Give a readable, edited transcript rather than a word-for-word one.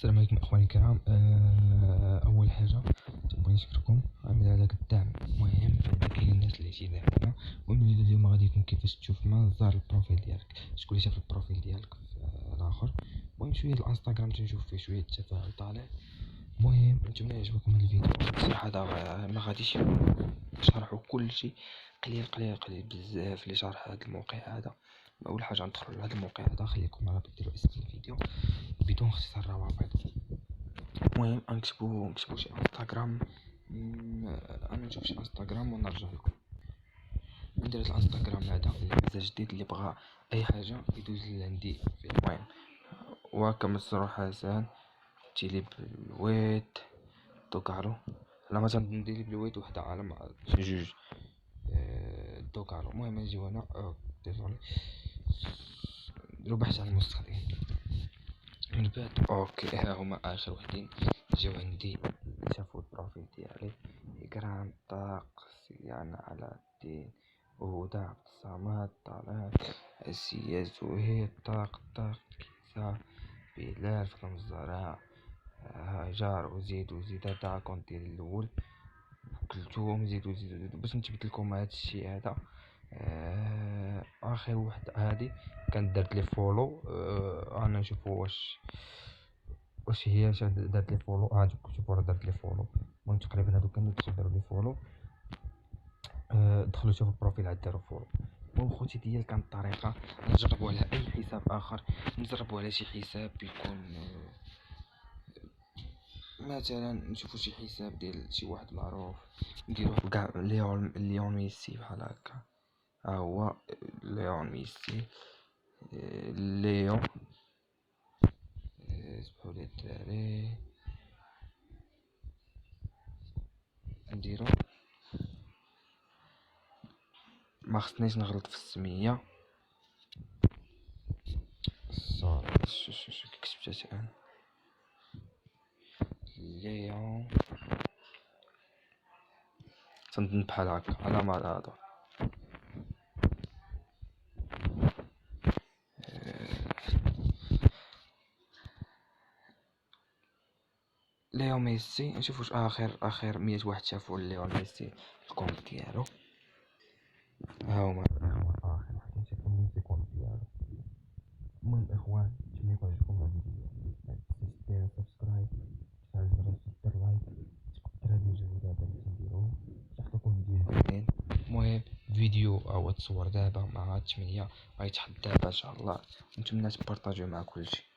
السلام عليكم اخواني الكرام. اول حاجه تبغي نشكركم على هذاك الدعم مهم. كاين الناس اللي تيدعمونا. المهم اليوم غادي يكون كيفاش تشوف منظر البروفيل ديالك. شكون اللي شاف البروفيل ديالك في الاخر. المهم شويه الانستغرام تنشوف فيه شويه التفاعل طالع. المهم نتمنى يعجبكم هذا الفيديو. صراحه ما غاديش نشرحوا كل شيء، قليل بزاف لشرح هذا الموقع هذا. اول حاجه ندخلوا لهذا الموقع هذا، خليكم على ديروا اسم الفيديو بدون اختصار روابط. المهم نكتبوا شي انستغرام. انا نشوف شي انستغرام ونرجع لكم. ندير الانستغرام هذا اللي مازال جديد، اللي بغى اي حاجه يدوز لعندي في. المهم وكما تسرو حسن تيلي بالويت دوكارو. لا ما تندير بالويت وحده على مع شي جوج دوكارو. المهم نجيو هنا ديزولي ربحت على المستخدم من بعد. اوكي ها هما اخر وحدين جاو عندي شافوا البروفيل ديالي. إكرام طاق صيانة على الدين وهدى عبد الصمد طلال أسيا زهير طاق كيسا بلال فاطمة الزهراء هاجر وزيد هذا كونت ديالي الأول كلتهم. زيدو باش نثبت لكم هذا الشيء هذا. اخر واحد هادي كانت درت لي فولو. انا نشوفوا واش هي دارت لي فولو. عندكم شوفوا راه دارت لي فولو. المهم تقريبا هادو كانوا داروا لي فولو. دخلوا شوفوا البروفيل عاد داروا فولو. المهم خوتي ديال كانت طريقه نجربوا على اي حساب اخر، نجربوا على شي حساب يكون مثلا نشوفوا شي حساب ديال شي واحد معروف نديروه كاع ليون ميسي بحال هكا. ها هو ليون ميسي ليون سمحوا لي الدراري نديرو. ما خصنيش نغلط في السميه صافي. شو كتبتها انا ليون تنظن بحال هكا على ما هذا. ليون ميسي نشوف واش اخر 100 واحد شافوا ليون ميسي الكونت ديالو. ها هما اخر واحد شافوا ميسي الكونت ديالو. المهم اخوان نتمنى يكون عجبكم هذا الفيديو. دير سبسكرايب تفعل الجرس دير لايك تقدر هاد الجهد هذا اللي تنديروه باش لكم فيديو زوين. المهم فيديو او تصور دابا مع 8 غيتحط دابا ان شاء الله. نتمنى تبارطاجيو مع كلشي.